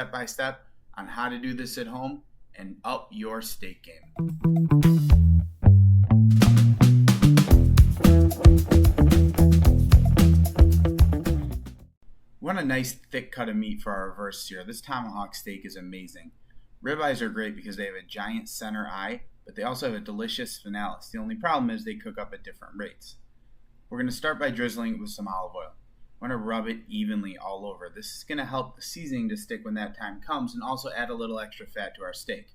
step by step on how to do this at home and up your steak game. We want a nice thick cut of meat for our reverse sear. This tomahawk steak is amazing. Ribeyes are great because they have a giant center eye, but they also have a delicious finalis. The only problem is they cook up at different rates. We're going to start by drizzling it with some olive oil. I want to rub it evenly all over. This is going to help the seasoning to stick when that time comes and also add a little extra fat to our steak.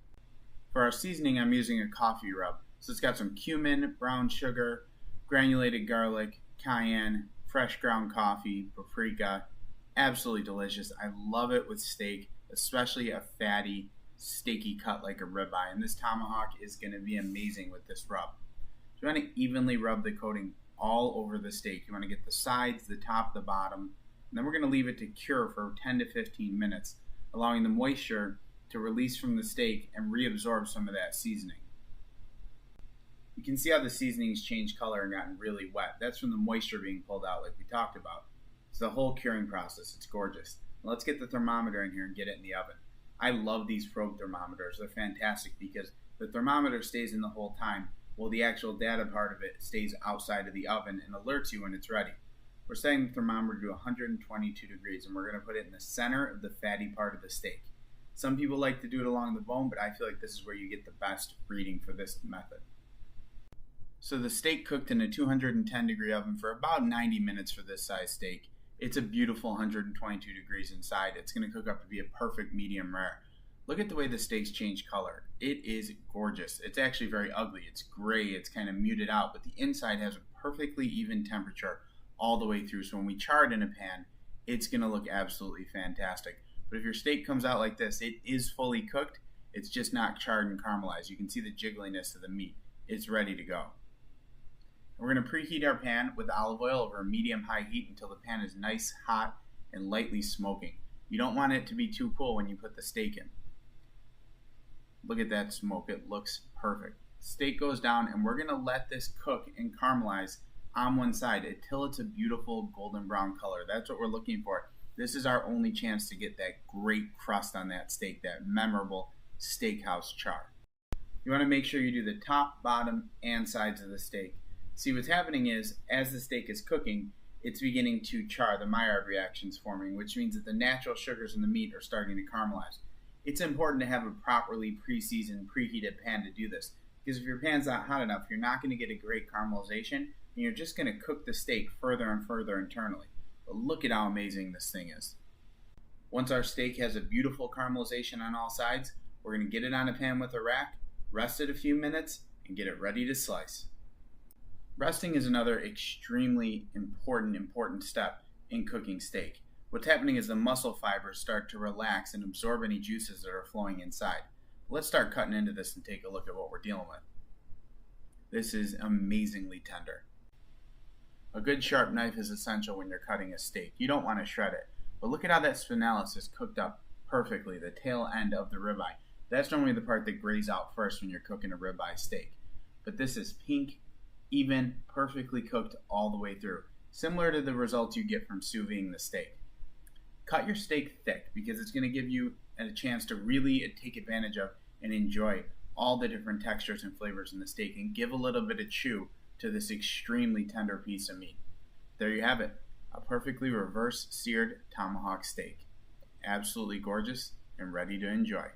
For our seasoning, I'm using a coffee rub. So it's got some cumin, brown sugar, granulated garlic, cayenne, fresh ground coffee, paprika. Absolutely delicious. I love it with steak, especially a fatty, steaky cut like a ribeye. And this tomahawk is going to be amazing with this rub. So you want to evenly rub the coating all over the steak. You want to get the sides, the top, the bottom, and then we're going to leave it to cure for 10 to 15 minutes, allowing the moisture to release from the steak and reabsorb some of that seasoning. You can see how the seasoning's changed color and gotten really wet. That's from the moisture being pulled out like we talked about. It's the whole curing process. It's gorgeous. Now let's get the thermometer in here and get it in the oven. I love these probe thermometers. They're fantastic because the thermometer stays in the whole time, while the actual data part of it stays outside of the oven and alerts you when it's ready. We're setting the thermometer to 122 degrees, and we're going to put it in the center of the fatty part of the steak. Some people like to do it along the bone, but I feel like this is where you get the best reading for this method. So the steak cooked in a 210 degree oven for about 90 minutes for this size steak. It's a beautiful 122 degrees inside. It's going to cook up to be a perfect medium rare. Look at the way the steaks change color. It is gorgeous. It's actually very ugly. It's gray. It's kind of muted out, but the inside has a perfectly even temperature all the way through. So when we char it in a pan, it's going to look absolutely fantastic. But if your steak comes out like this, it is fully cooked. It's just not charred and caramelized. You can see the jiggliness of the meat. It's ready to go. We're going to preheat our pan with olive oil over a medium-high heat until the pan is nice, hot, and lightly smoking. You don't want it to be too cool when you put the steak in. Look at that smoke. It looks perfect. Steak goes down, and we're going to let this cook and caramelize on one side until it's a beautiful golden brown color. That's what we're looking for. This is our only chance to get that great crust on that steak, that memorable steakhouse char. You want to make sure you do the top, bottom, and sides of the steak. See, what's happening is, as the steak is cooking, it's beginning to char. The Maillard reaction's forming, which means that the natural sugars in the meat are starting to caramelize. It's important to have a properly pre-seasoned, preheated pan to do this, because if your pan's not hot enough, you're not going to get a great caramelization, and you're just going to cook the steak further and further internally. But look at how amazing this thing is. Once our steak has a beautiful caramelization on all sides, we're going to get it on a pan with a rack, rest it a few minutes, and get it ready to slice. Resting is another extremely important step in cooking steak. What's happening is the muscle fibers start to relax and absorb any juices that are flowing inside. Let's start cutting into this and take a look at what we're dealing with. This is amazingly tender. A good sharp knife is essential when you're cutting a steak. You don't want to shred it, but look at how that spinalis is cooked up perfectly, the tail end of the ribeye. That's normally the part that grays out first when you're cooking a ribeye steak. But this is pink, even, perfectly cooked all the way through, similar to the results you get from sous videing the steak. Cut your steak thick because it's going to give you a chance to really take advantage of and enjoy all the different textures and flavors in the steak and give a little bit of chew to this extremely tender piece of meat. There you have it, a perfectly reverse seared tomahawk steak. Absolutely gorgeous and ready to enjoy.